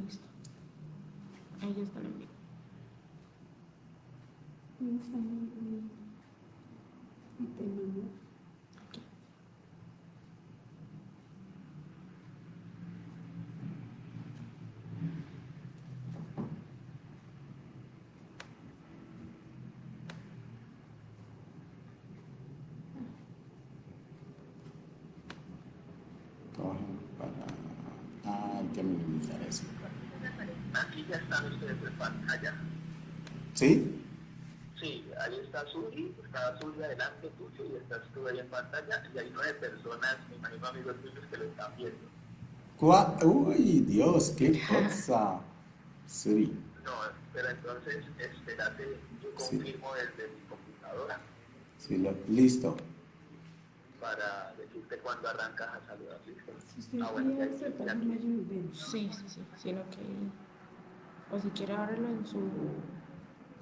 Listo. Ahí ya están en vivo. Aquí. Hay que minimizar eso. Aquí ya están ustedes en pantalla. ¿Sí? Sí, ahí está Zuli adelante tuyo y estás tú ahí en pantalla y hay 9 personas, me imagino amigos tuyos que lo están viendo. Uy, Dios, qué cosa. Sí, No, pero entonces espérate, yo sí, confirmo desde mi computadora sí, listo. para decirte cuándo arrancas a saludar, ¿listo? Bueno, ya sí. Sino que... O si quiere ábrelo en su...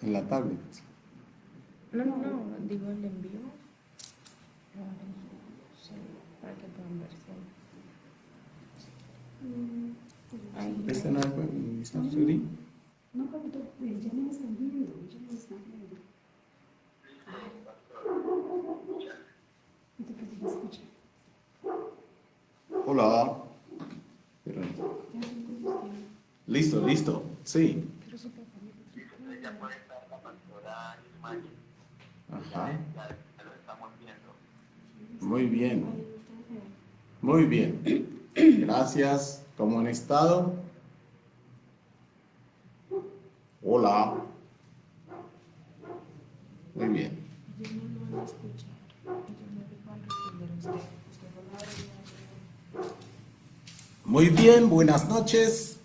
En la tablet. No, digo el envío. Ahora en su celular, para que puedan verse. Ahí. ¿Este no fue minimizar, Suri? No, papito, ya me están viendo, ya me están viendo. No te puedes escuchar. Hola. Pero... Listo, sí. Pero su papá me Entonces ya puede estar la pastora Ismael, Ajá. ya lo estamos viendo. Muy bien. Muy bien. Gracias. ¿Cómo han estado? Hola. Muy bien. ellos no lo van a escuchar. Ellos no les van a responder a usted. Usted va a hablar. Muy bien, buenas noches.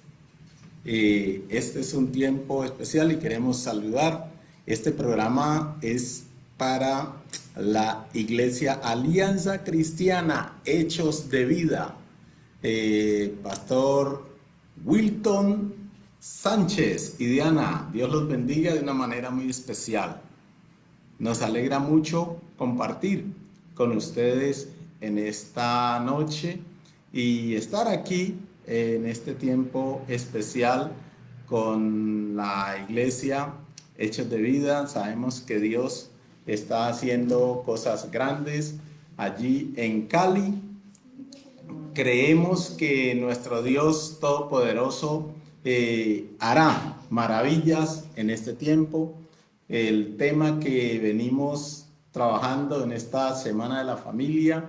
Este es un tiempo especial y queremos saludar. Este programa es para la Iglesia Alianza Cristiana Hechos de Vida. Pastor Wilton Sánchez y Diana, Dios los bendiga de una manera muy especial. Nos alegra mucho compartir con ustedes en esta noche y estar aquí en este tiempo especial con la iglesia Hechos de Vida. Sabemos que Dios está haciendo cosas grandes allí en Cali. Creemos que nuestro Dios Todopoderoso hará maravillas en este tiempo. El tema que venimos trabajando en esta Semana de la Familia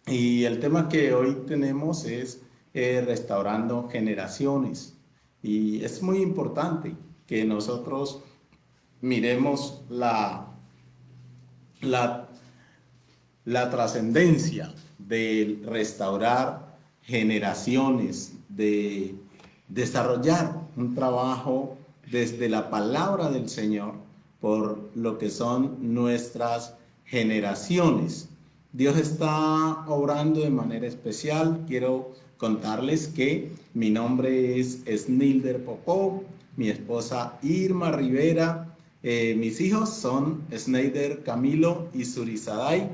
y el tema que hoy tenemos es restaurando generaciones. Y es muy importante que nosotros miremos la la trascendencia de restaurar generaciones, de desarrollar un trabajo desde la palabra del Señor por lo que son nuestras generaciones. Dios está obrando de manera especial. Quiero contarles que mi nombre es Snilder Popó, mi esposa Irma Rivera, mis hijos son Sneider Camilo y Surizaday.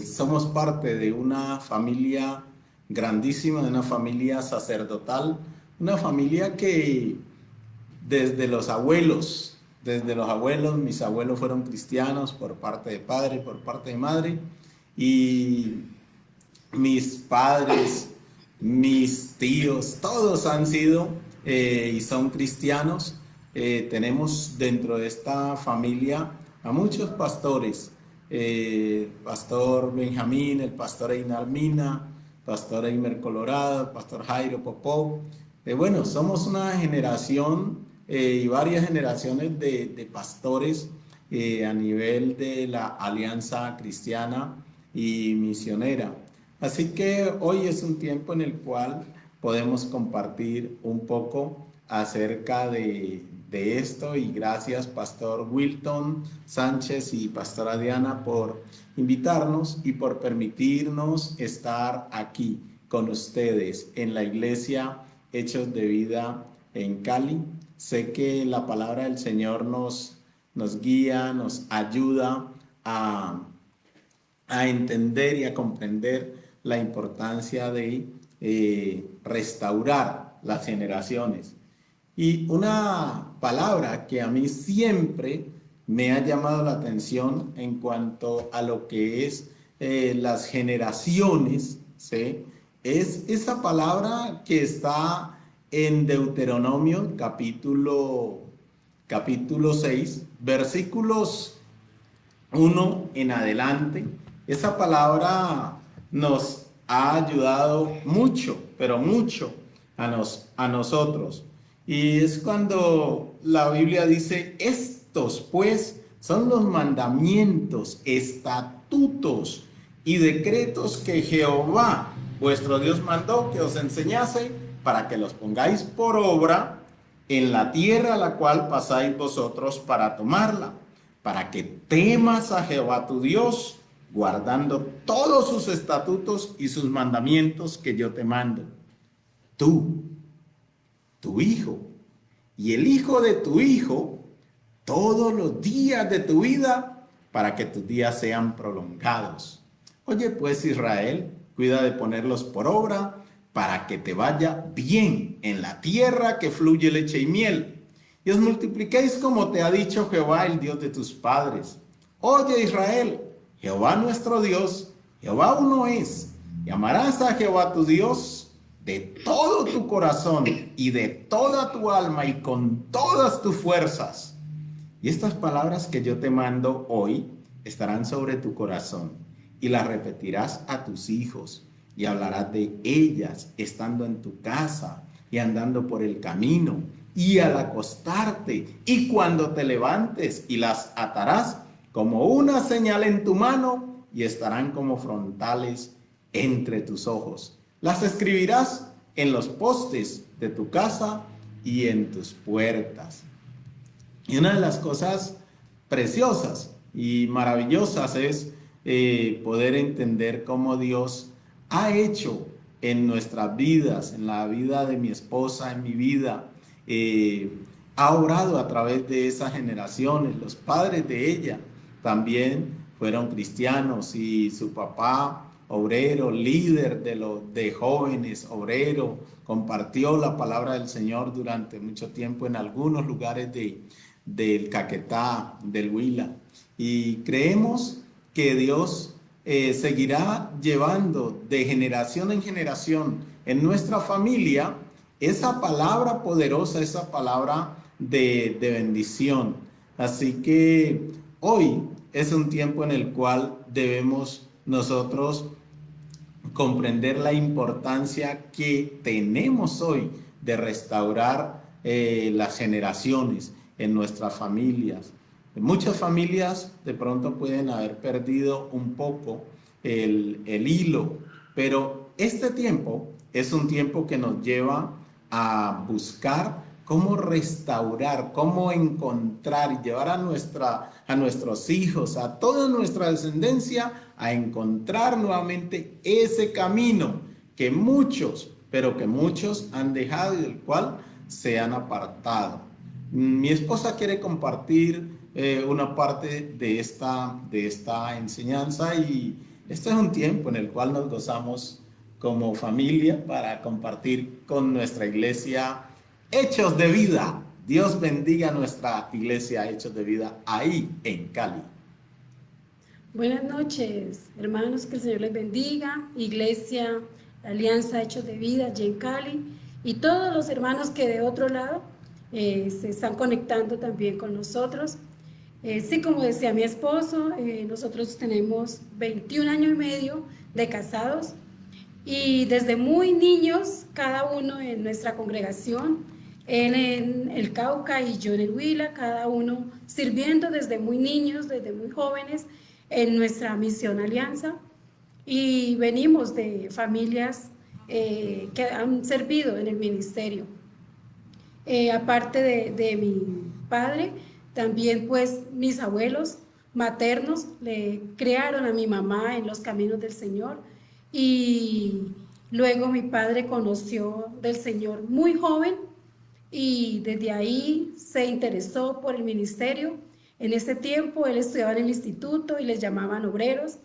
Somos parte de una familia grandísima, de una familia sacerdotal, una familia que desde los abuelos, mis abuelos fueron cristianos por parte de padre, por parte de madre, y mis padres, mis tíos, todos han sido y son cristianos. Tenemos dentro de esta familia a muchos pastores, pastor Benjamín, el pastor Einar Mina, pastor Eimer Colorado, pastor Jairo Popó. Bueno, somos una generación y varias generaciones de pastores a nivel de la Alianza Cristiana y Misionera. Así que hoy es un tiempo en el cual podemos compartir un poco acerca de esto y gracias Pastor Wilton Sánchez y Pastora Diana por invitarnos y por permitirnos estar aquí con ustedes en la iglesia Hechos de Vida en Cali. Sé que la palabra del Señor nos guía, nos ayuda a entender y a comprender la importancia de restaurar las generaciones. Y una palabra que a mí siempre me ha llamado la atención en cuanto a lo que es las generaciones, ¿sí? Es esa palabra que está en Deuteronomio capítulo 6, versículos 1 en adelante. Esa palabra nos ha ayudado mucho, pero mucho a nosotros. Y es cuando la Biblia dice, estos pues son los mandamientos, estatutos y decretos que Jehová, vuestro Dios, mandó que os enseñase para que los pongáis por obra en la tierra a la cual pasáis vosotros para tomarla, para que temas a Jehová tu Dios, guardando todos sus estatutos y sus mandamientos que yo te mando. Tú, tu hijo y el hijo de tu hijo, todos los días de tu vida, para que tus días sean prolongados. Oye, pues Israel, cuida de ponerlos por obra, para que te vaya bien en la tierra que fluye leche y miel, y os multipliquéis como te ha dicho Jehová, el Dios de tus padres. Oye Israel, Jehová nuestro Dios, Jehová uno es, y amarás a Jehová tu Dios de todo tu corazón y de toda tu alma y con todas tus fuerzas. Y estas palabras que yo te mando hoy estarán sobre tu corazón y las repetirás a tus hijos y hablarás de ellas estando en tu casa y andando por el camino y al acostarte y cuando te levantes, y las atarás como una señal en tu mano y estarán como frontales entre tus ojos. Las escribirás en los postes de tu casa y en tus puertas. Y una de las cosas preciosas y maravillosas es poder entender cómo Dios ha hecho en nuestras vidas, en la vida de mi esposa, en mi vida, ha obrado a través de esas generaciones. Los padres de ella también fueron cristianos y su papá, obrero, líder de jóvenes, obrero, compartió la palabra del Señor durante mucho tiempo en algunos lugares del Caquetá, del Huila. Y creemos que Dios seguirá llevando de generación en generación en nuestra familia esa palabra poderosa, esa palabra de bendición. Así que hoy es un tiempo en el cual debemos nosotros comprender la importancia que tenemos hoy de restaurar las generaciones en nuestras familias. Muchas familias de pronto pueden haber perdido un poco el hilo, pero este tiempo es un tiempo que nos lleva a buscar cómo restaurar, cómo encontrar y llevar a nuestros hijos, a toda nuestra descendencia, a encontrar nuevamente ese camino que muchos, pero que muchos han dejado y del cual se han apartado. Mi esposa quiere compartir una parte de esta enseñanza, y este es un tiempo en el cual nos gozamos como familia para compartir con nuestra iglesia Hechos de Vida. Dios bendiga nuestra iglesia Hechos de Vida ahí en Cali. Buenas noches, hermanos, que el Señor les bendiga. Iglesia Alianza Hechos de Vida allí en Cali, y todos los hermanos que de otro lado se están conectando también con nosotros. Sí, como decía mi esposo, nosotros tenemos 21 años y medio de casados, y desde muy niños, cada uno en nuestra congregación, él en el Cauca y yo en el Huila, cada uno sirviendo desde muy niños, desde muy jóvenes, en nuestra misión Alianza, y venimos de familias que han servido en el ministerio. Aparte de mi padre, también pues mis abuelos maternos le crearon a mi mamá en los caminos del Señor, y luego mi padre conoció del Señor muy joven y desde ahí se interesó por el ministerio. En ese tiempo él estudiaba en el instituto y les llamaban obreros,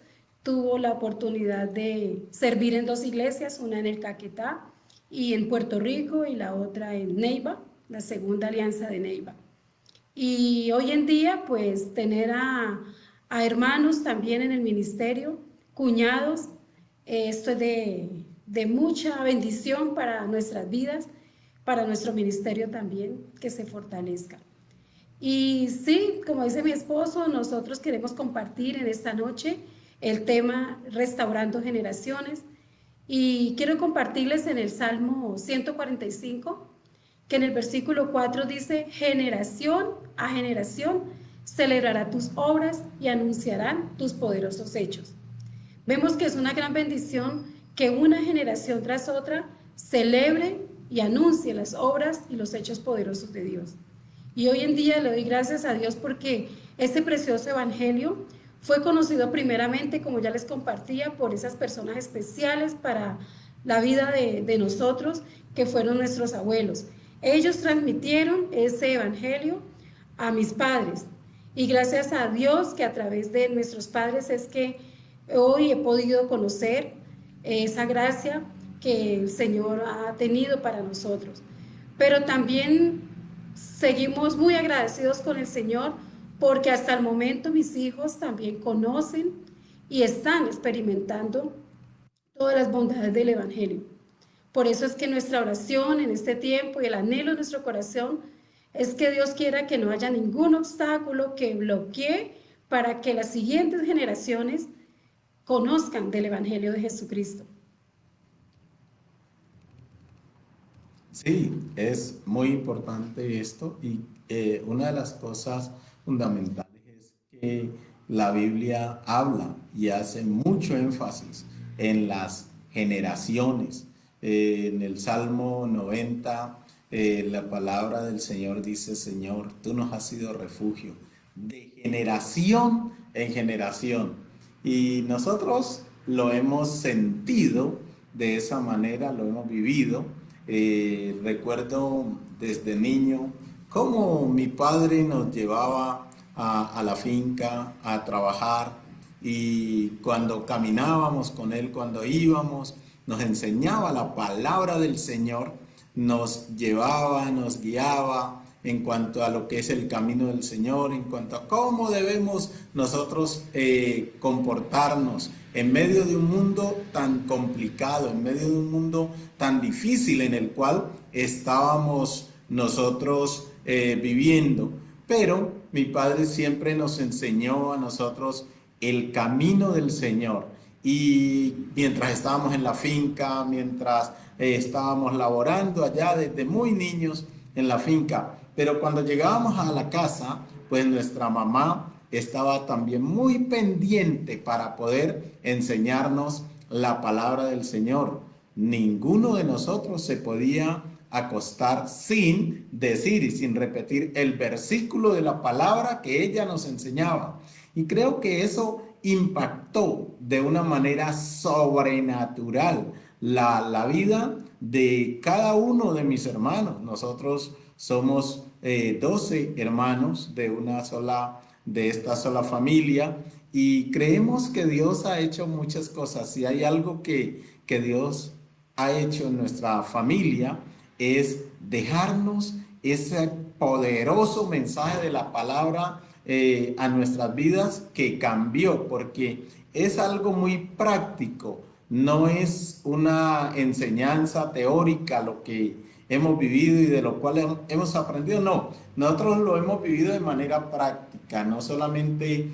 tuvo la oportunidad de servir en 2 iglesias, una en el Caquetá y en Puerto Rico y la otra en Neiva, la Segunda Alianza de Neiva. Y hoy en día, pues, tener a hermanos también en el ministerio, cuñados, esto es de mucha bendición para nuestras vidas, para nuestro ministerio también, que se fortalezca. Y sí, como dice mi esposo, nosotros queremos compartir en esta noche el tema Restaurando Generaciones. Y quiero compartirles en el Salmo 145, que en el versículo 4 dice: generación a generación celebrará tus obras y anunciarán tus poderosos hechos. Vemos que es una gran bendición que una generación tras otra celebre y anuncie las obras y los hechos poderosos de Dios. Y hoy en día le doy gracias a Dios porque este precioso evangelio fue conocido primeramente, como ya les compartía, por esas personas especiales para la vida de nosotros, que fueron nuestros abuelos. Ellos transmitieron ese evangelio a mis padres. Y gracias a Dios que a través de nuestros padres es que hoy he podido conocer esa gracia que el Señor ha tenido para nosotros. Pero también seguimos muy agradecidos con el Señor porque hasta el momento mis hijos también conocen y están experimentando todas las bondades del evangelio. Por eso es que nuestra oración en este tiempo y el anhelo de nuestro corazón es que Dios quiera que no haya ningún obstáculo que bloquee para que las siguientes generaciones conozcan del evangelio de Jesucristo. Sí, es muy importante esto y una de las cosas fundamentales es que la Biblia habla y hace mucho énfasis en las generaciones. En el Salmo 90, la palabra del Señor dice: Señor, tú nos has sido refugio de generación en generación. Y nosotros lo hemos sentido de esa manera, lo hemos vivido. Recuerdo desde niño cómo mi padre nos llevaba a la finca a trabajar, y cuando caminábamos con él, cuando íbamos, nos enseñaba la palabra del Señor, nos llevaba, nos guiaba en cuanto a lo que es el camino del Señor, en cuanto a cómo debemos nosotros comportarnos en medio de un mundo tan complicado, en medio de un mundo tan difícil en el cual estábamos nosotros viviendo. Pero mi padre siempre nos enseñó a nosotros el camino del Señor. Y mientras estábamos en la finca, mientras estábamos laborando allá desde muy niños en la finca, pero cuando llegábamos a la casa, pues nuestra mamá estaba también muy pendiente para poder enseñarnos la palabra del Señor. Ninguno de nosotros se podía acostar sin decir y sin repetir el versículo de la palabra que ella nos enseñaba. Y creo que eso impactó de una manera sobrenatural la vida de cada uno de mis hermanos. Nosotros somos 12 hermanos de esta sola familia, y creemos que Dios ha hecho muchas cosas. Si hay algo que Dios ha hecho en nuestra familia, es dejarnos ese poderoso mensaje de la palabra a nuestras vidas, que cambió, porque es algo muy práctico, no es una enseñanza teórica lo que hemos vivido y de lo cual hemos aprendido. No, nosotros lo hemos vivido de manera práctica, no solamente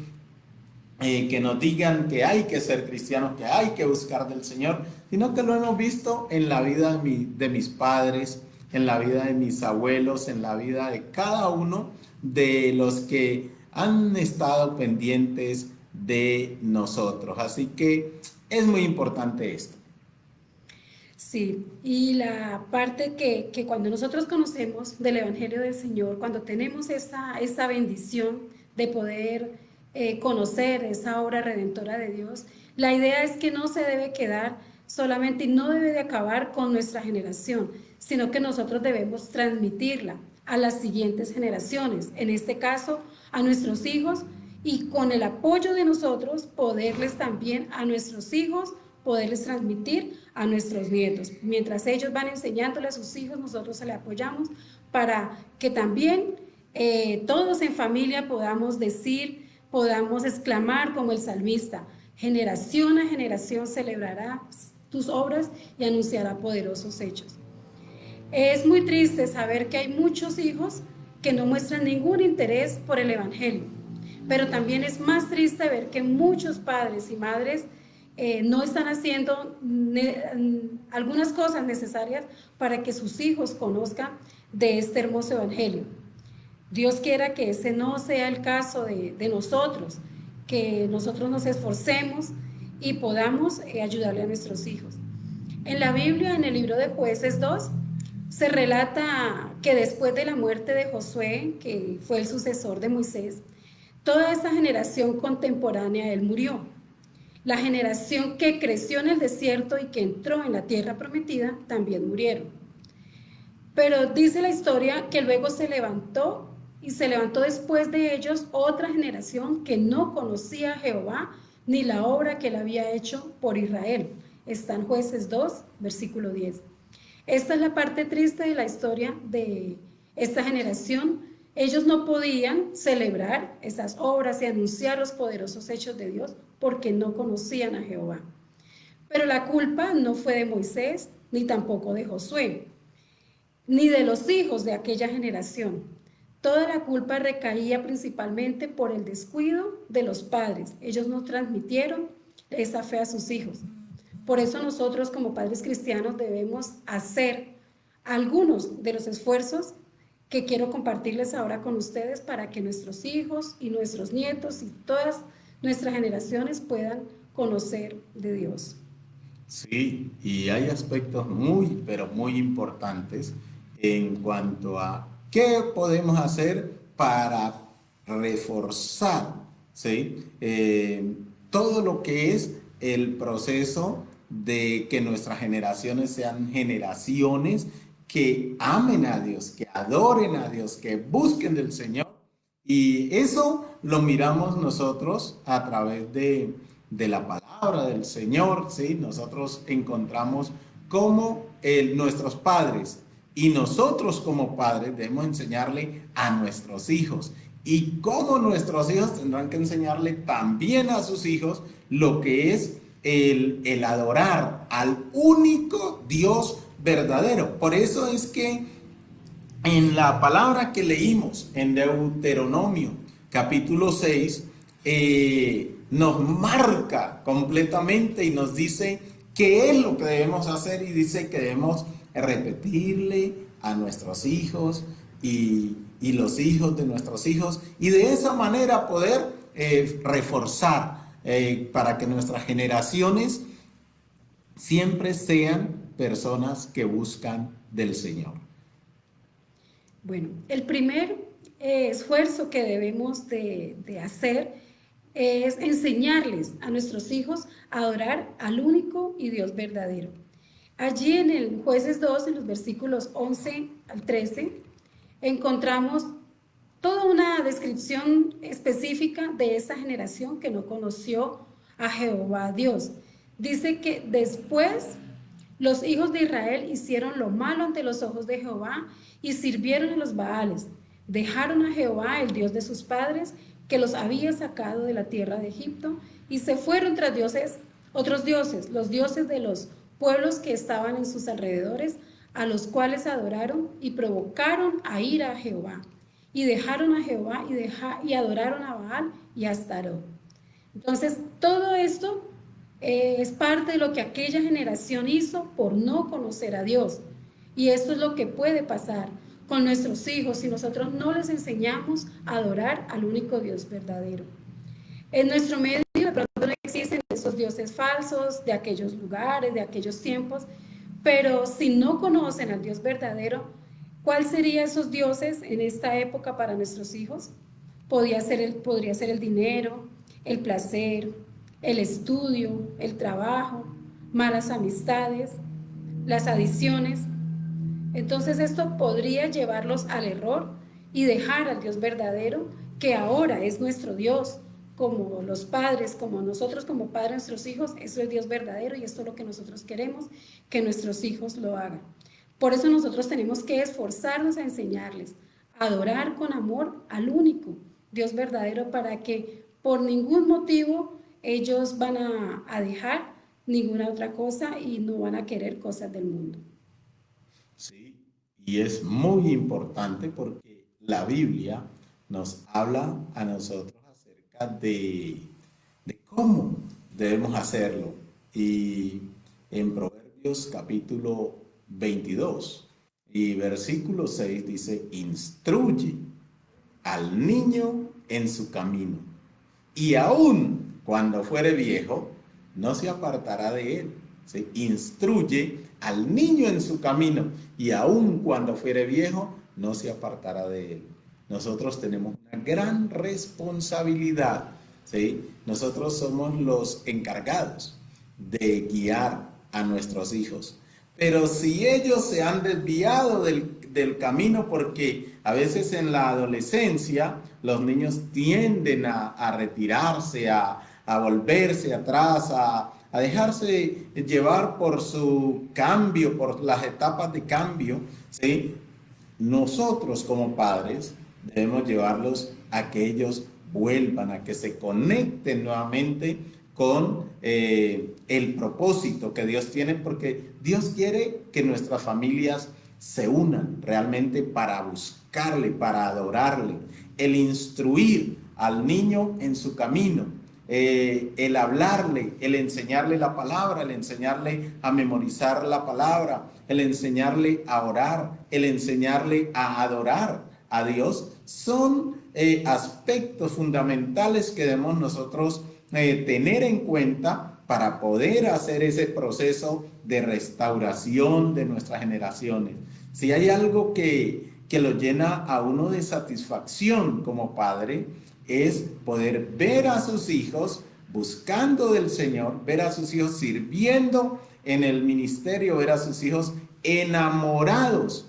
que nos digan que hay que ser cristianos, que hay que buscar del Señor, sino que lo hemos visto en la vida de mis padres, en la vida de mis abuelos, en la vida de cada uno de los que han estado pendientes de nosotros. Así que es muy importante esto. Sí, y la parte que cuando nosotros conocemos del Evangelio del Señor, cuando tenemos esa bendición de poder conocer esa obra redentora de Dios, la idea es que no se debe quedar solamente y no debe de acabar con nuestra generación, sino que nosotros debemos transmitirla a las siguientes generaciones, en este caso a nuestros hijos y con el apoyo de nosotros poderles también a nuestros hijos, poderles transmitir a nuestros nietos. Mientras ellos van enseñándole a sus hijos, nosotros se le apoyamos para que también todos en familia podamos decir, podamos exclamar como el salmista: generación a generación celebrará tus obras y anunciará poderosos hechos. Es muy triste saber que hay muchos hijos que no muestran ningún interés por el evangelio, pero también es más triste ver que muchos padres y madres no están haciendo algunas cosas necesarias para que sus hijos conozcan de este hermoso evangelio. Dios quiera que ese no sea el caso de nosotros, que nosotros nos esforcemos y podamos ayudarle a nuestros hijos. En la Biblia, en el libro de Jueces 2, se relata que después de la muerte de Josué, que fue el sucesor de Moisés, toda esa generación contemporánea a él murió. La generación que creció en el desierto y que entró en la tierra prometida también murieron. Pero dice la historia que luego se levantó, y se levantó después de ellos otra generación que no conocía a Jehová ni la obra que él había hecho por Israel. Está en Jueces 2, versículo 10. Esta es la parte triste de la historia de esta generación. Ellos no podían celebrar esas obras y anunciar los poderosos hechos de Dios porque no conocían a Jehová. Pero la culpa no fue de Moisés, ni tampoco de Josué, ni de los hijos de aquella generación. Toda la culpa recaía principalmente por el descuido de los padres. Ellos no transmitieron esa fe a sus hijos. Por eso nosotros como padres cristianos debemos hacer algunos de los esfuerzos que quiero compartirles ahora con ustedes para que nuestros hijos y nuestros nietos y todas nuestras generaciones puedan conocer de Dios. Sí, y hay aspectos muy, pero muy importantes en cuanto a qué podemos hacer para reforzar, ¿sí? Todo lo que es el proceso de que nuestras generaciones sean generaciones que amen a Dios, que adoren a Dios, que busquen del Señor. Y eso lo miramos nosotros a través de la palabra del Señor, ¿sí? Nosotros encontramos cómo nuestros padres y nosotros como padres debemos enseñarle a nuestros hijos, y cómo nuestros hijos tendrán que enseñarle también a sus hijos lo que es el adorar al único Dios verdadero. Por eso es que en la palabra que leímos en Deuteronomio capítulo 6, nos marca completamente y nos dice qué es lo que debemos hacer, y dice que debemos repetirle a nuestros hijos y los hijos de nuestros hijos, y de esa manera poder reforzar para que nuestras generaciones siempre sean personas que buscan del Señor. Bueno, el primer esfuerzo que debemos de hacer es enseñarles a nuestros hijos a adorar al único y Dios verdadero. Allí en el Jueces 2, en los versículos 11 al 13, encontramos toda una descripción específica de esa generación que no conoció a Jehová Dios. Dice que después los hijos de Israel hicieron lo malo ante los ojos de Jehová y sirvieron a los Baales. Dejaron a Jehová, el Dios de sus padres, que los había sacado de la tierra de Egipto, y se fueron tras dioses, otros dioses, los dioses de los pueblos que estaban en sus alrededores, a los cuales adoraron y provocaron a ira a Jehová. Y dejaron a Jehová y adoraron a Baal y a Astarot. Entonces, todo esto es parte de lo que aquella generación hizo por no conocer a Dios. Y esto es lo que puede pasar con nuestros hijos si nosotros no les enseñamos a adorar al único Dios verdadero. En nuestro medio de pronto no existen esos dioses falsos de aquellos lugares, de aquellos tiempos, pero si no conocen al Dios verdadero, ¿cuál serían esos dioses en esta época para nuestros hijos? Podría ser el dinero, el placer, el estudio, el trabajo, malas amistades, las adicciones. Entonces esto podría llevarlos al error y dejar al Dios verdadero, que ahora es nuestro Dios, como los padres, como nosotros como padres de nuestros hijos, eso es Dios verdadero y esto es lo que nosotros queremos que nuestros hijos lo hagan. Por eso nosotros tenemos que esforzarnos a enseñarles a adorar con amor al único Dios verdadero, para que por ningún motivo ellos van a dejar ninguna otra cosa y no van a querer cosas del mundo. Sí, y es muy importante porque la Biblia nos habla a nosotros acerca de cómo debemos hacerlo. Y en Proverbios capítulo 22 y versículo 6 dice, instruye al niño en su camino, y aun cuando fuere viejo, no se apartará de él. ¿Sí? Instruye al niño en su camino, y aun cuando fuere viejo, no se apartará de él. Nosotros tenemos una gran responsabilidad, ¿sí? Nosotros somos los encargados de guiar a nuestros hijos. Pero si ellos se han desviado del camino, porque a veces en la adolescencia los niños tienden a retirarse, a volverse atrás, a dejarse llevar por su cambio, por las etapas de cambio, ¿sí? Nosotros como padres debemos llevarlos a que ellos vuelvan, a que se conecten nuevamente con el propósito que Dios tiene, porque Dios quiere que nuestras familias se unan realmente para buscarle, para adorarle, el instruir al niño en su camino, el hablarle, el enseñarle la palabra, el enseñarle a memorizar la palabra, el enseñarle a orar, el enseñarle a adorar a Dios, son aspectos fundamentales que debemos nosotros tener en cuenta para poder hacer ese proceso de restauración de nuestras generaciones. Si hay algo que lo llena a uno de satisfacción como padre, es poder ver a sus hijos buscando del Señor, ver a sus hijos sirviendo en el ministerio, ver a sus hijos enamorados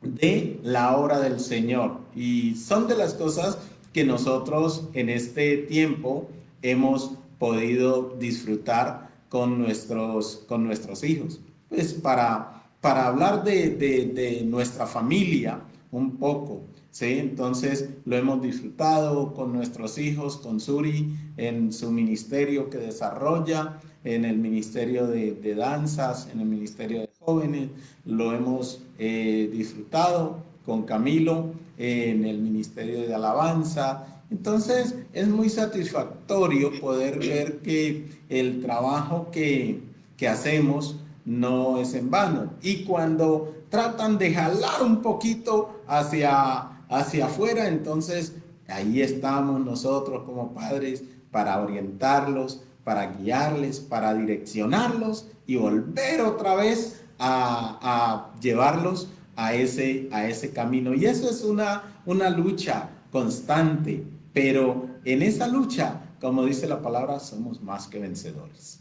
de la obra del Señor. Y son de las cosas que nosotros en este tiempo hemos podido disfrutar con nuestros hijos. Pues para hablar de nuestra familia un poco, ¿sí? Entonces lo hemos disfrutado con nuestros hijos, con Suri en su ministerio que desarrolla, en el ministerio de danzas, en el ministerio de jóvenes, lo hemos disfrutado con Camilo en el ministerio de alabanza. Entonces es muy satisfactorio poder ver que el trabajo que hacemos no es en vano. Y cuando tratan de jalar un poquito hacia afuera, entonces ahí estamos nosotros como padres para orientarlos, para guiarles, para direccionarlos y volver otra vez a llevarlos a ese camino. Y eso es una lucha constante, pero en esa lucha, como dice la palabra, somos más que vencedores.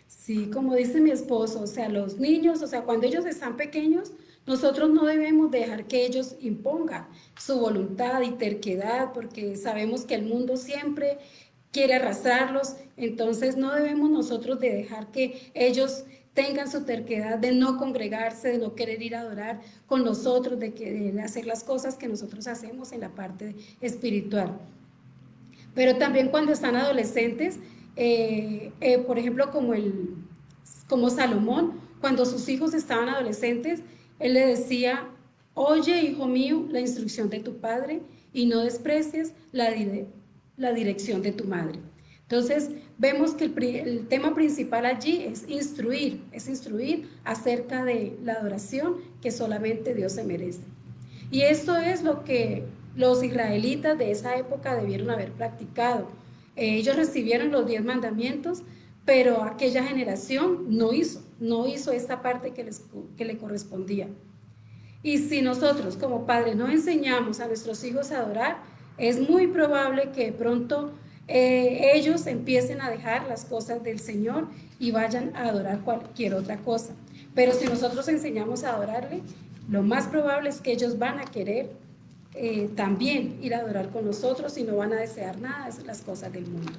Sí, como dice mi esposo, o sea, los niños, o sea, cuando ellos están pequeños, nosotros no debemos dejar que ellos impongan su voluntad y terquedad, porque sabemos que el mundo siempre quiere arrastrarlos, entonces no debemos nosotros de dejar que ellos tengan su terquedad de no congregarse, de no querer ir a adorar con nosotros, de hacer las cosas que nosotros hacemos en la parte espiritual. Pero también cuando están adolescentes, por ejemplo, como Salomón, cuando sus hijos estaban adolescentes, él le decía, oye, hijo mío, la instrucción de tu padre y no desprecies la dirección de tu madre. Entonces, vemos que el tema principal allí es instruir acerca de la adoración que solamente Dios se merece. Y esto es lo que los israelitas de esa época debieron haber practicado. Ellos recibieron los 10 mandamientos, pero aquella generación no hizo esta parte que le correspondía. Y si nosotros como padres no enseñamos a nuestros hijos a adorar, es muy probable que de pronto ellos empiecen a dejar las cosas del Señor y vayan a adorar cualquier otra cosa. Pero si nosotros enseñamos a adorarle, lo más probable es que ellos van a querer también ir a adorar con nosotros y no van a desear nada de las cosas del mundo.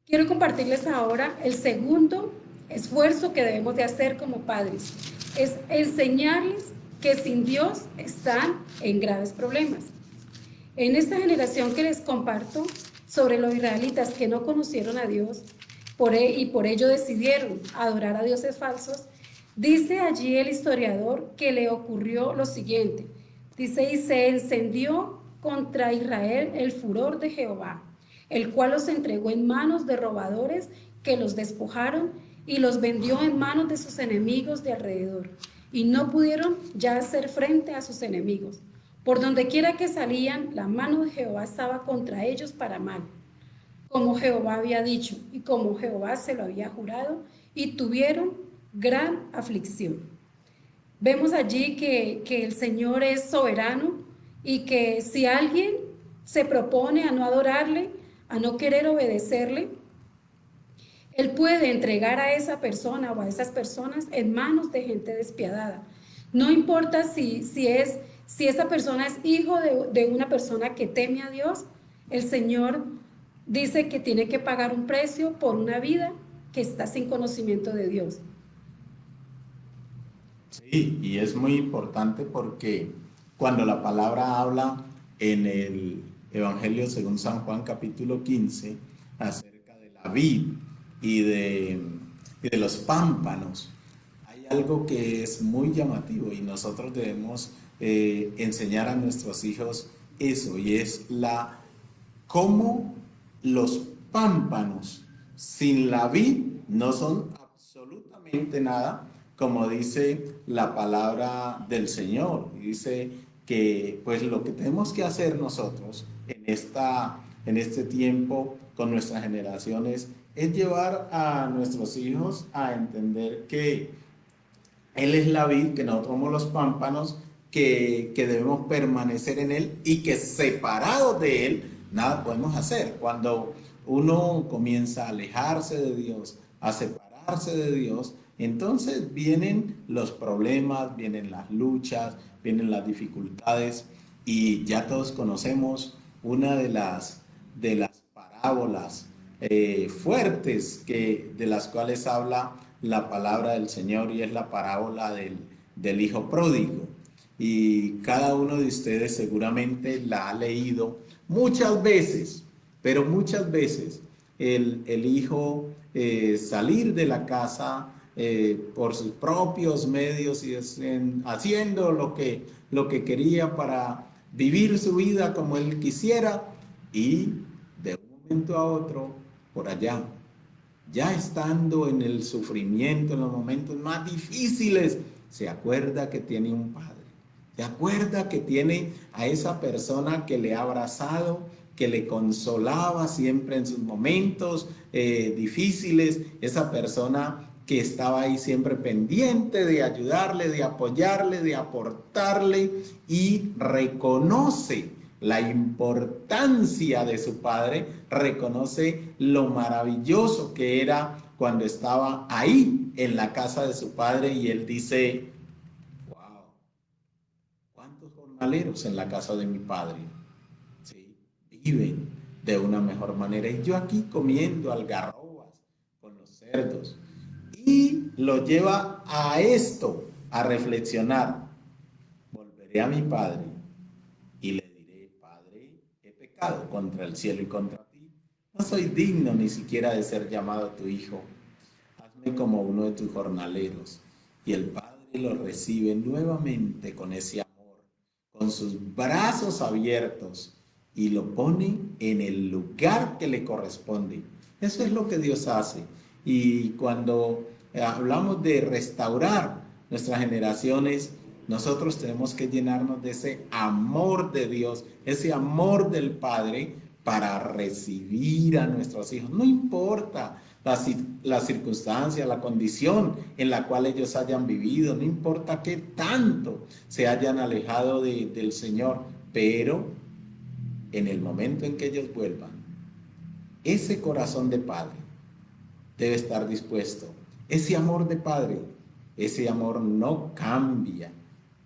Quiero compartirles ahora el segundo esfuerzo que debemos de hacer como padres. Es enseñarles que sin Dios están en graves problemas. En esta generación que les comparto sobre los israelitas que no conocieron a Dios y por ello decidieron adorar a dioses falsos, dice allí el historiador que le ocurrió lo siguiente. Dice, y se encendió contra Israel el furor de Jehová, el cual los entregó en manos de robadores que los despojaron y los vendió en manos de sus enemigos de alrededor. Y no pudieron ya hacer frente a sus enemigos. Por donde quiera que salían, la mano de Jehová estaba contra ellos para mal, como Jehová había dicho y como Jehová se lo había jurado, y tuvieron gran aflicción. Vemos allí que el Señor es soberano y que si alguien se propone a no adorarle, a no querer obedecerle, Él puede entregar a esa persona o a esas personas en manos de gente despiadada. No importa si esa persona es hijo de una persona que teme a Dios, el Señor dice que tiene que pagar un precio por una vida que está sin conocimiento de Dios. Sí, y es muy importante porque cuando la palabra habla en el Evangelio según San Juan capítulo 15 acerca de la vid y de los pámpanos, hay algo que es muy llamativo y nosotros debemos enseñar a nuestros hijos eso, y es cómo los pámpanos sin la vid no son absolutamente nada, como dice la palabra del Señor. Dice que pues lo que tenemos que hacer nosotros en este tiempo con nuestras generaciones es llevar a nuestros hijos a entender que Él es la vid, que nosotros somos los pámpanos, que debemos permanecer en Él y que separados de Él nada podemos hacer. Cuando uno comienza a alejarse de Dios, a separarse de Dios, entonces vienen los problemas, vienen las luchas, vienen las dificultades, y ya todos conocemos una de las parábolas fuertes de las cuales habla la palabra del Señor, y es la parábola del hijo pródigo. Y cada uno de ustedes seguramente la ha leído muchas veces, pero muchas veces el hijo salir de la casa por sus propios medios y haciendo lo que quería para vivir su vida como él quisiera, y de un momento a otro, por allá, ya estando en el sufrimiento, en los momentos más difíciles, se acuerda que tiene un padre, se acuerda que tiene a esa persona que le ha abrazado, que le consolaba siempre en sus momentos difíciles, esa persona que estaba ahí siempre pendiente de ayudarle, de apoyarle, de aportarle, y reconoce la importancia de su padre, reconoce lo maravilloso que era cuando estaba ahí en la casa de su padre, y él dice, wow, ¿cuántos jornaleros en la casa de mi padre? Sí, viven de una mejor manera, y yo aquí comiendo algarrobas con los cerdos. Y lo lleva a esto, a reflexionar. Volveré a mi padre y le diré, Padre, he pecado contra el cielo y contra ti. No soy digno ni siquiera de ser llamado tu hijo. Hazme como uno de tus jornaleros. Y el padre lo recibe nuevamente con ese amor, con sus brazos abiertos, y lo pone en el lugar que le corresponde. Eso es lo que Dios hace. Y cuando hablamos de restaurar nuestras generaciones, nosotros tenemos que llenarnos de ese amor de Dios, ese amor del Padre, para recibir a nuestros hijos. No importa la circunstancia, la condición en la cual ellos hayan vivido, no importa qué tanto se hayan alejado del Señor, pero en el momento en que ellos vuelvan, ese corazón de Padre debe estar dispuesto. Ese amor de Padre, ese amor no cambia,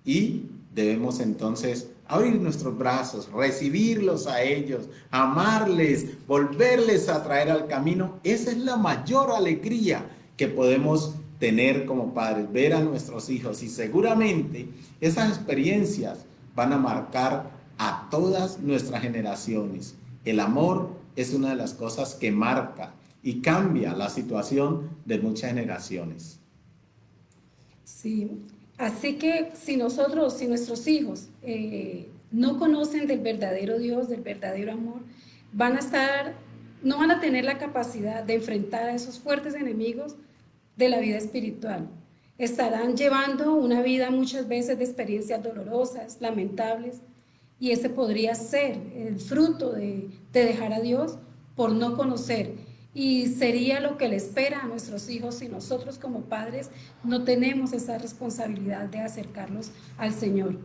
y debemos entonces abrir nuestros brazos, recibirlos a ellos, amarles, volverles a traer al camino. Esa es la mayor alegría que podemos tener como padres, ver a nuestros hijos, y seguramente esas experiencias van a marcar a todas nuestras generaciones. El amor es una de las cosas que marca y cambia la situación de muchas generaciones. Sí, así que si nosotros, si nuestros hijos no conocen del verdadero Dios, del verdadero amor, van a estar, no van a tener la capacidad de enfrentar a esos fuertes enemigos de la vida espiritual. Estarán llevando una vida muchas veces de experiencias dolorosas, lamentables, y ese podría ser el fruto de dejar a Dios por no conocer. Y sería lo que le espera a nuestros hijos si nosotros como padres no tenemos esa responsabilidad de acercarlos al Señor.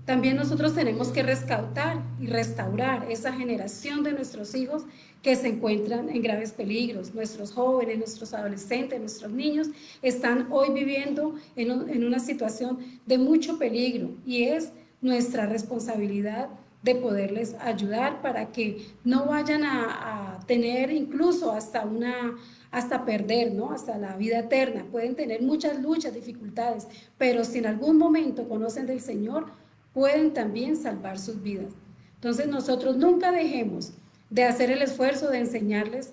También nosotros tenemos que rescatar y restaurar esa generación de nuestros hijos que se encuentran en graves peligros. Nuestros jóvenes, nuestros adolescentes, nuestros niños están hoy viviendo en una situación de mucho peligro, y es nuestra responsabilidad de poderles ayudar para que no vayan a tener incluso hasta perder, ¿no? Hasta la vida eterna. Pueden tener muchas luchas, dificultades, pero si en algún momento conocen del Señor, pueden también salvar sus vidas. Entonces nosotros nunca dejemos de hacer el esfuerzo de enseñarles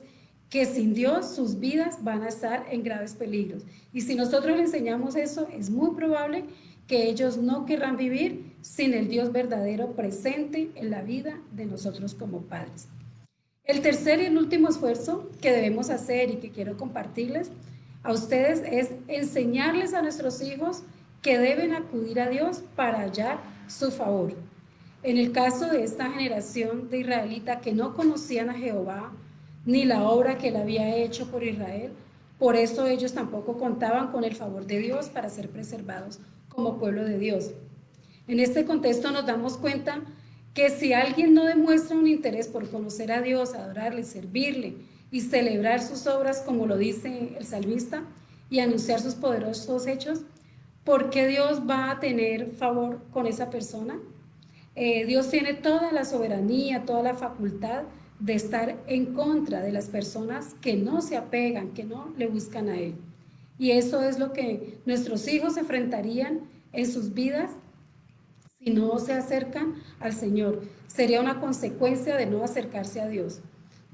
que sin Dios sus vidas van a estar en graves peligros. Y si nosotros les enseñamos eso, es muy probable que ellos no querrán vivir sin el Dios verdadero presente en la vida de nosotros como padres. El tercer y el último esfuerzo que debemos hacer y que quiero compartirles a ustedes es enseñarles a nuestros hijos que deben acudir a Dios para hallar su favor. En el caso de esta generación de israelitas que no conocían a Jehová ni la obra que él había hecho por Israel, por eso ellos tampoco contaban con el favor de Dios para ser preservados como pueblo de Dios. En este contexto nos damos cuenta que si alguien no demuestra un interés por conocer a Dios, adorarle, servirle y celebrar sus obras, como lo dice el salmista, y anunciar sus poderosos hechos, ¿por qué Dios va a tener favor con esa persona? Dios tiene toda la soberanía, toda la facultad de estar en contra de las personas que no se apegan, que no le buscan a Él. Y eso es lo que nuestros hijos enfrentarían en sus vidas si no se acercan al Señor. Sería una consecuencia de no acercarse a Dios.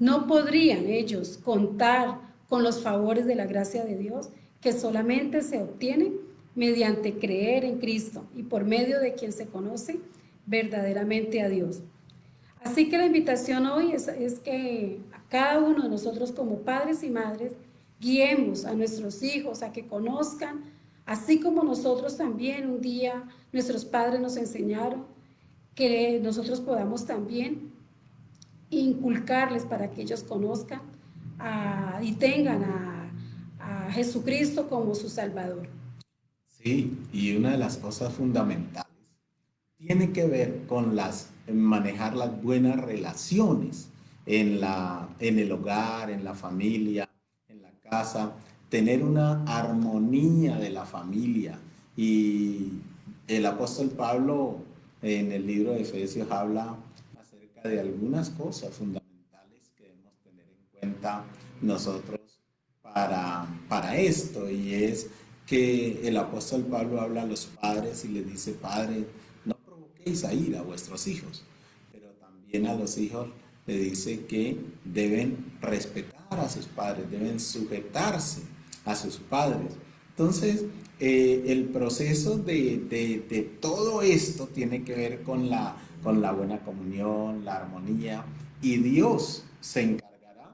No podrían ellos contar con los favores de la gracia de Dios, que solamente se obtienen mediante creer en Cristo y por medio de quien se conoce verdaderamente a Dios. Así que la invitación hoy es que a cada uno de nosotros como padres y madres guiemos a nuestros hijos a que conozcan, así como nosotros también un día nuestros padres nos enseñaron, que nosotros podamos también inculcarles para que ellos conozcan y tengan a Jesucristo como su Salvador. Sí, y una de las cosas fundamentales tiene que ver con manejar las buenas relaciones en el hogar, en la familia, en la casa, tener una armonía de la familia. Y el apóstol Pablo en el libro de Efesios habla acerca de algunas cosas fundamentales que debemos tener en cuenta nosotros para esto, y es que el apóstol Pablo habla a los padres y les dice: padres, no provoquéis a ira a vuestros hijos, pero también a los hijos le dice que deben respetar a sus padres, deben sujetarse a sus padres. Entonces, el proceso de todo esto tiene que ver con la buena comunión, la armonía, y Dios se encargará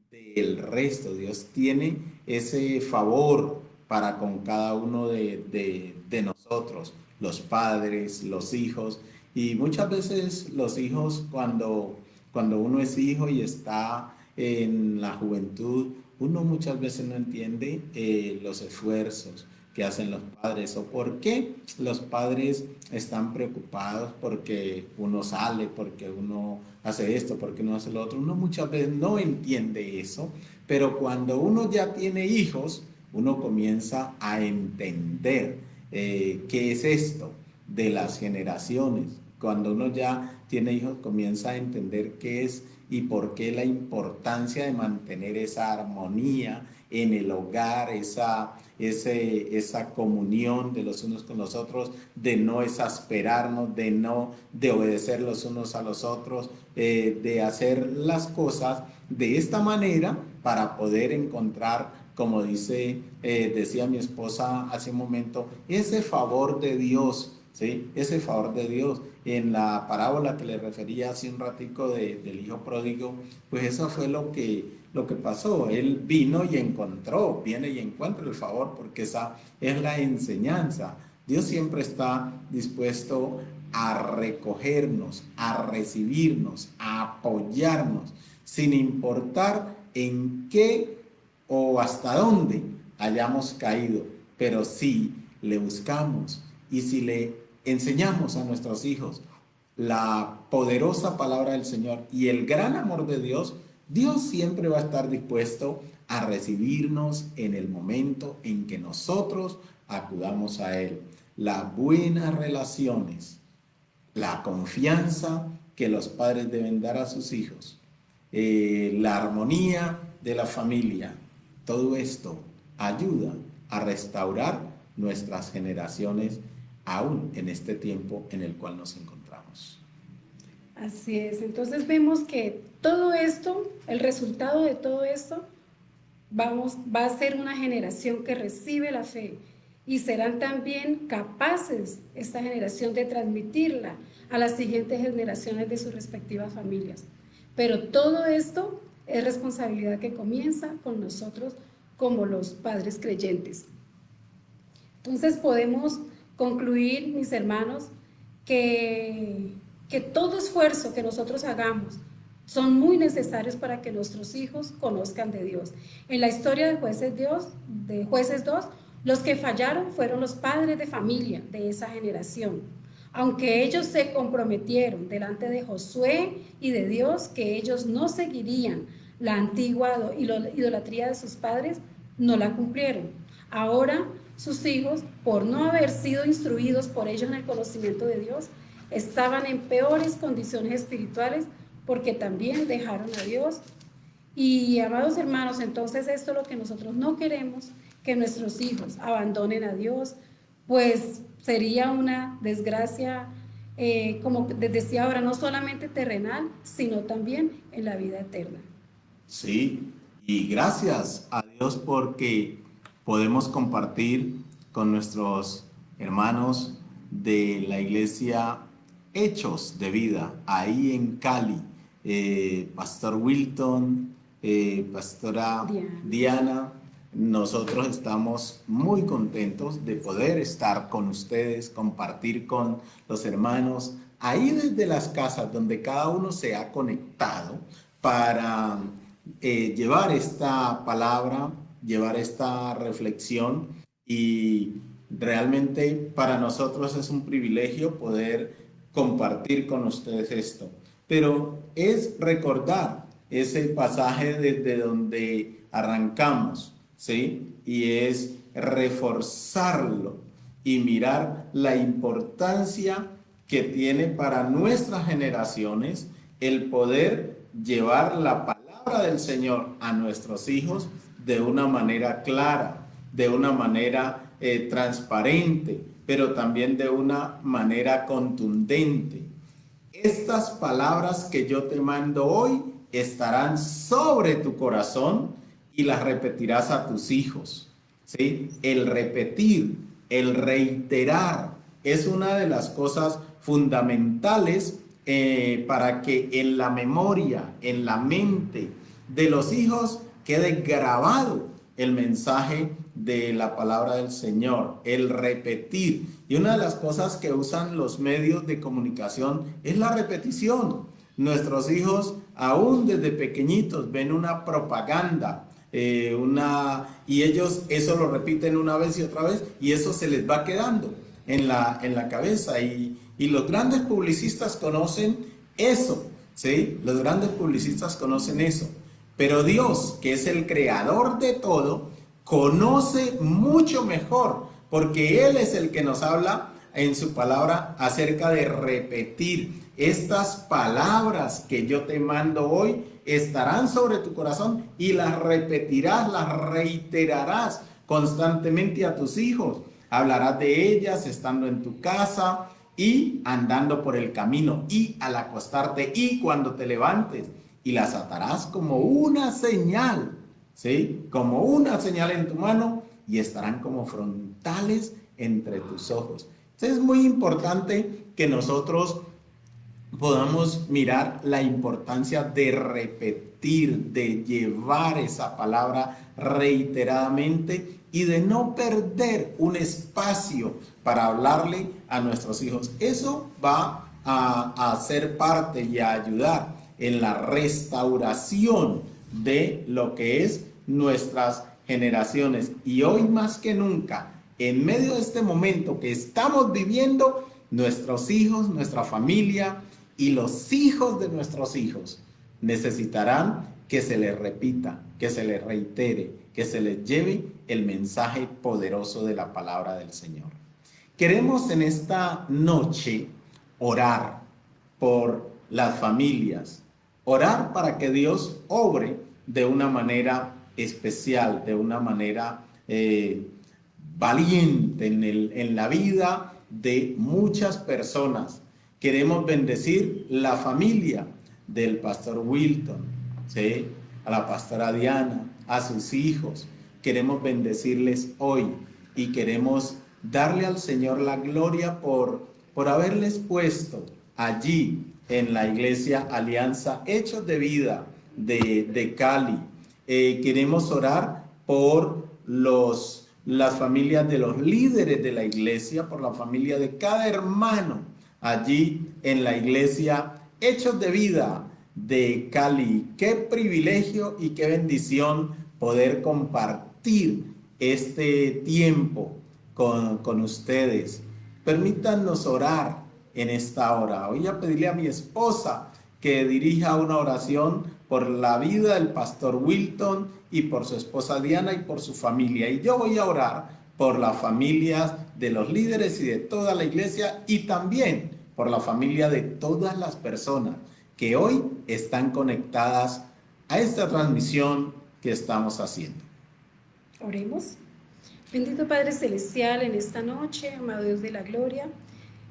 del resto. Dios tiene ese favor para con cada uno de nosotros, los padres, los hijos. Y muchas veces los hijos, cuando uno es hijo y está en la juventud, uno muchas veces no entiende los esfuerzos que hacen los padres, o por qué los padres están preocupados porque uno sale, porque uno hace esto, porque uno hace lo otro. Uno muchas veces no entiende eso, pero cuando uno ya tiene hijos, uno comienza a entender qué es esto de las generaciones. Cuando uno ya tiene hijos, comienza a entender qué es y por qué la importancia de mantener esa armonía en el hogar, esa comunión de los unos con los otros, de no exasperarnos, de obedecer los unos a los otros, de hacer las cosas de esta manera para poder encontrar, como decía mi esposa hace un momento, ese favor de Dios, ¿sí? Ese favor de Dios. En la parábola que le refería hace un ratico del hijo pródigo, pues eso fue lo que pasó. Él viene y encuentra el favor, porque esa es la enseñanza. Dios siempre está dispuesto a recogernos, a recibirnos, a apoyarnos, sin importar en qué o hasta dónde hayamos caído, pero si le buscamos y si le enseñamos a nuestros hijos la poderosa palabra del Señor y el gran amor de Dios, Dios siempre va a estar dispuesto a recibirnos en el momento en que nosotros acudamos a Él. Las buenas relaciones, la confianza que los padres deben dar a sus hijos, la armonía de la familia, todo esto ayuda a restaurar nuestras generaciones aún en este tiempo en el cual nos encontramos. Así es, entonces vemos que todo esto, el resultado de todo esto, va a ser una generación que recibe la fe y serán también capaces esta generación de transmitirla a las siguientes generaciones de sus respectivas familias. Pero todo esto es responsabilidad que comienza con nosotros como los padres creyentes. Entonces podemos concluir, mis hermanos, que todo esfuerzo que nosotros hagamos son muy necesarios para que nuestros hijos conozcan de Dios. En la historia de Jueces 2, los que fallaron fueron los padres de familia de esa generación. Aunque ellos se comprometieron delante de Josué y de Dios que ellos no seguirían la antigua idolatría de sus padres, no la cumplieron. Ahora sus hijos, por no haber sido instruidos por ellos en el conocimiento de Dios, estaban en peores condiciones espirituales porque también dejaron a Dios. Y amados hermanos, entonces esto es lo que nosotros no queremos, que nuestros hijos abandonen a Dios, pues sería una desgracia, como les decía ahora, no solamente terrenal, sino también en la vida eterna. Sí, y gracias a Dios porque podemos compartir con nuestros hermanos de la iglesia Hechos de Vida, ahí en Cali, Pastor Wilton, Pastora Diana. Nosotros estamos muy contentos de poder estar con ustedes, compartir con los hermanos, ahí desde las casas donde cada uno se ha conectado para llevar esta palabra, llevar esta reflexión, y realmente para nosotros es un privilegio poder compartir con ustedes esto. Pero es recordar ese pasaje desde donde arrancamos, ¿sí? Y es reforzarlo y mirar la importancia que tiene para nuestras generaciones el poder llevar la palabra del Señor a nuestros hijos de una manera clara, de una manera transparente, pero también de una manera contundente. Estas palabras que yo te mando hoy estarán sobre tu corazón y las repetirás a tus hijos, ¿sí? El repetir, el reiterar es una de las cosas fundamentales para que en la memoria, en la mente de los hijos quede grabado el mensaje de la palabra del Señor, el repetir. Y una de las cosas que usan los medios de comunicación es la repetición. Nuestros hijos, aún desde pequeñitos, ven una propaganda, y ellos eso lo repiten una vez y otra vez, y eso se les va quedando en la cabeza. Y los grandes publicistas conocen eso, ¿sí? Los grandes publicistas conocen eso. Pero Dios, que es el creador de todo, conoce mucho mejor, porque Él es el que nos habla en su palabra acerca de repetir. Estas palabras que yo te mando hoy estarán sobre tu corazón y las repetirás, las reiterarás constantemente a tus hijos. Hablarás de ellas estando en tu casa y andando por el camino y al acostarte y cuando te levantes, y las atarás como una señal, ¿sí? Como una señal en tu mano y estarán como frontales entre tus ojos. Entonces es muy importante que nosotros podamos mirar la importancia de repetir, de llevar esa palabra reiteradamente y de no perder un espacio para hablarle a nuestros hijos. Eso va a ser parte y a ayudar en la restauración de lo que es nuestras generaciones. Y hoy más que nunca, en medio de este momento que estamos viviendo, nuestros hijos, nuestra familia y los hijos de nuestros hijos necesitarán que se les repita, que se les reitere, que se les lleve el mensaje poderoso de la palabra del Señor. Queremos en esta noche orar por las familias, orar para que Dios obre de una manera especial, de una manera valiente en la vida de muchas personas. Queremos bendecir la familia del pastor Wilton, ¿sí? A la pastora Diana, a sus hijos. Queremos bendecirles hoy y queremos darle al Señor la gloria por haberles puesto allí en la iglesia Alianza Hechos de Vida de Cali. Queremos orar por las familias de los líderes de la iglesia, por la familia de cada hermano allí en la iglesia Hechos de Vida de Cali. Qué privilegio y qué bendición poder compartir este tiempo con ustedes. Permítanos orar en esta hora. Voy a pedirle a mi esposa que dirija una oración por la vida del pastor Wilton y por su esposa Diana y por su familia. Y yo voy a orar por las familias de los líderes y de toda la iglesia y también por la familia de todas las personas que hoy están conectadas a esta transmisión que estamos haciendo. Oremos. Bendito Padre Celestial, en esta noche, amado Dios de la gloria,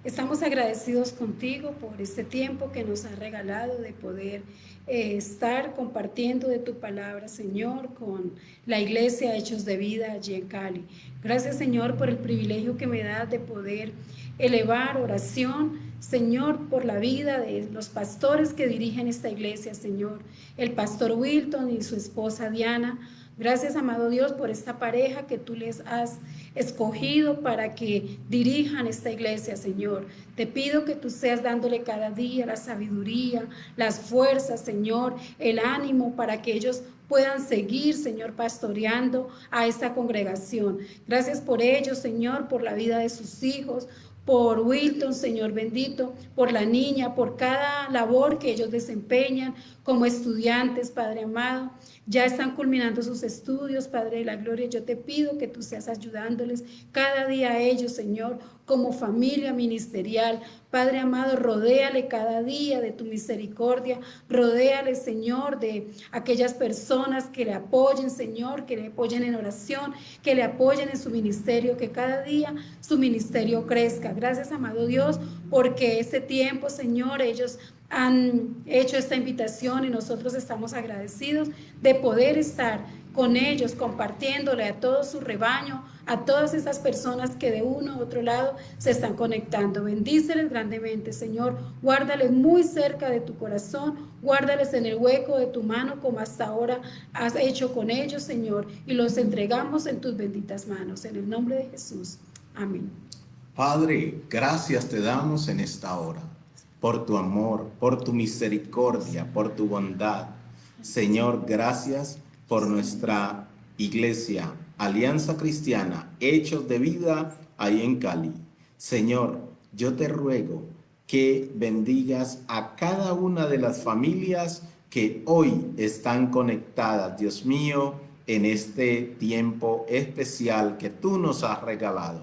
estamos agradecidos contigo por este tiempo que nos has regalado de poder estar compartiendo de tu palabra, Señor, con la iglesia Hechos de Vida allí en Cali. Gracias, Señor, por el privilegio que me das de poder elevar oración, Señor, por la vida de los pastores que dirigen esta iglesia, Señor, el pastor Wilton y su esposa Diana. Gracias, amado Dios, por esta pareja que tú les has escogido para que dirijan esta iglesia, Señor. Te pido que tú seas dándole cada día la sabiduría, las fuerzas, Señor, el ánimo para que ellos puedan seguir, Señor, pastoreando a esta congregación. Gracias por ellos, Señor, por la vida de sus hijos, por Wilton, Señor bendito, por la niña, por cada labor que ellos desempeñan como estudiantes, Padre amado. Ya están culminando sus estudios, Padre de la gloria. Yo te pido que tú seas ayudándoles cada día a ellos, Señor, como familia ministerial. Padre amado, rodéale cada día de tu misericordia. Rodéale, Señor, de aquellas personas que le apoyen, Señor, que le apoyen en oración, que le apoyen en su ministerio, que cada día su ministerio crezca. Gracias, amado Dios, porque este tiempo, Señor, ellos han hecho esta invitación y nosotros estamos agradecidos de poder estar con ellos, compartiéndole a todo su rebaño, a todas esas personas que de uno u otro lado se están conectando. Bendíceles grandemente, Señor. Guárdales muy cerca de tu corazón, guárdales en el hueco de tu mano como hasta ahora has hecho con ellos, Señor, y los entregamos en tus benditas manos. En el nombre de Jesús. Amén. Padre, gracias te damos en esta hora por tu amor, por tu misericordia, por tu bondad. Señor, gracias por nuestra iglesia, Alianza Cristiana, Hechos de Vida, ahí en Cali. Señor, yo te ruego que bendigas a cada una de las familias que hoy están conectadas, Dios mío, en este tiempo especial que tú nos has regalado.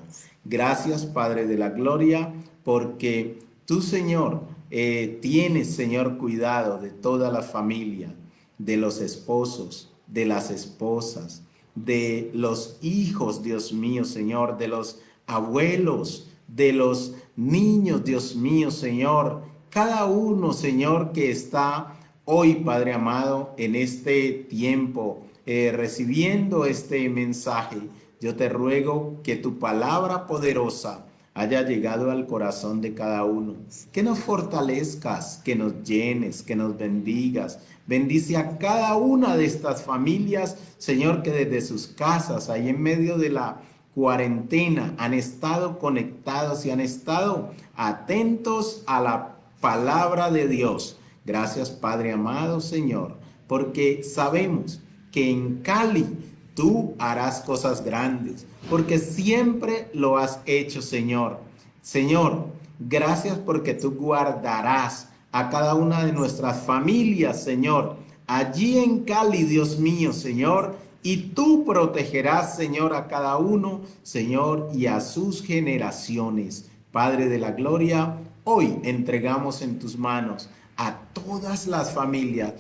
Gracias, Padre de la Gloria, porque tú, Señor, tienes, Señor, cuidado de toda la familia, de los esposos, de las esposas, de los hijos, Dios mío, Señor, de los abuelos, de los niños, Dios mío, Señor. Cada uno, Señor, que está hoy, Padre amado, en este tiempo, recibiendo este mensaje, yo te ruego que tu palabra poderosa haya llegado al corazón de cada uno. Que nos fortalezcas, que nos llenes, que nos bendigas. Bendice a cada una de estas familias, Señor, que desde sus casas, ahí en medio de la cuarentena, han estado conectados y han estado atentos a la palabra de Dios. Gracias, Padre amado, Señor, porque sabemos que en Cali tú harás cosas grandes, porque siempre lo has hecho, Señor. Señor, gracias porque tú guardarás a cada una de nuestras familias, Señor, allí en Cali, Dios mío, Señor, y tú protegerás, Señor, a cada uno, Señor, y a sus generaciones. Padre de la gloria, hoy entregamos en tus manos a todas las familias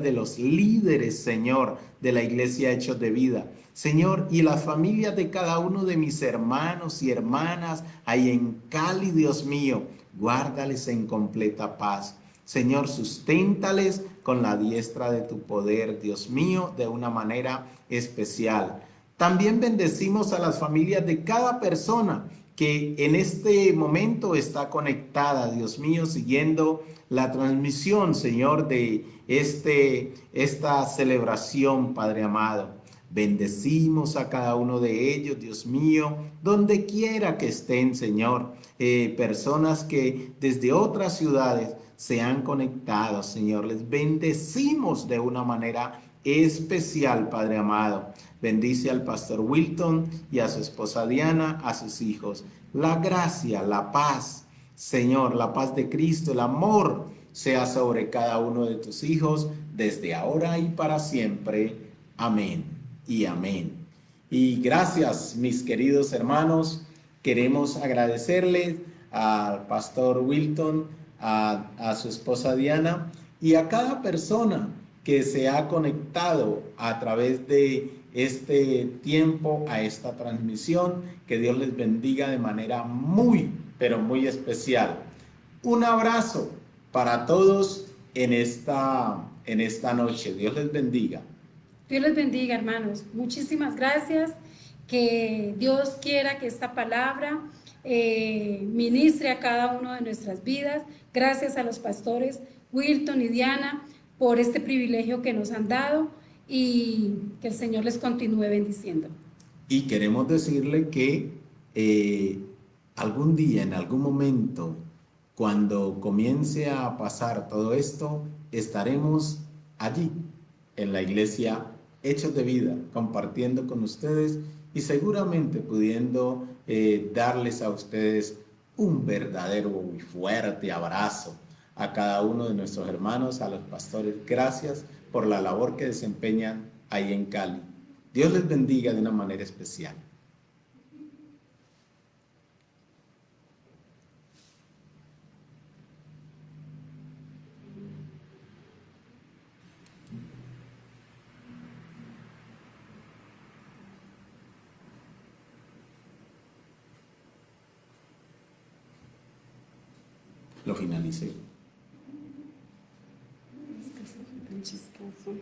de los líderes, Señor, de la Iglesia Hechos de Vida. Señor, y las familias de cada uno de mis hermanos y hermanas ahí en Cali, Dios mío, guárdales en completa paz. Señor, susténtales con la diestra de tu poder, Dios mío, de una manera especial. También bendecimos a las familias de cada persona que en este momento está conectada, Dios mío, siguiendo la transmisión, Señor, de esta celebración, Padre amado. Bendecimos a cada uno de ellos, Dios mío, donde quiera que estén, Señor. Personas que desde otras ciudades se han conectado, Señor. Les bendecimos de una manera especial, Padre amado. Bendice al pastor Wilton y a su esposa Diana, a sus hijos. La gracia, la paz, Señor, la paz de Cristo, el amor sea sobre cada uno de tus hijos desde ahora y para siempre. Amén y amén. Y gracias, mis queridos hermanos. Queremos agradecerles al pastor Wilton, a su esposa Diana y a cada persona que se ha conectado a través de este tiempo a esta transmisión. Que Dios les bendiga de manera muy, pero muy especial. Un abrazo para todos en esta noche. Dios les bendiga. Dios les bendiga, hermanos. Muchísimas gracias. Que Dios quiera que esta palabra ministre a cada uno de nuestras vidas. Gracias a los pastores Wilton y Diana por este privilegio que nos han dado y que el Señor les continúe bendiciendo. Y queremos decirle que algún día, en algún momento, cuando comience a pasar todo esto, estaremos allí en la iglesia Hechos de Vida, compartiendo con ustedes y seguramente pudiendo darles a ustedes un verdadero y fuerte abrazo a cada uno de nuestros hermanos, a los pastores. Gracias por la labor que desempeñan ahí en Cali. Dios les bendiga de una manera especial. Lo finalicé. Es que se fue tan chistoso.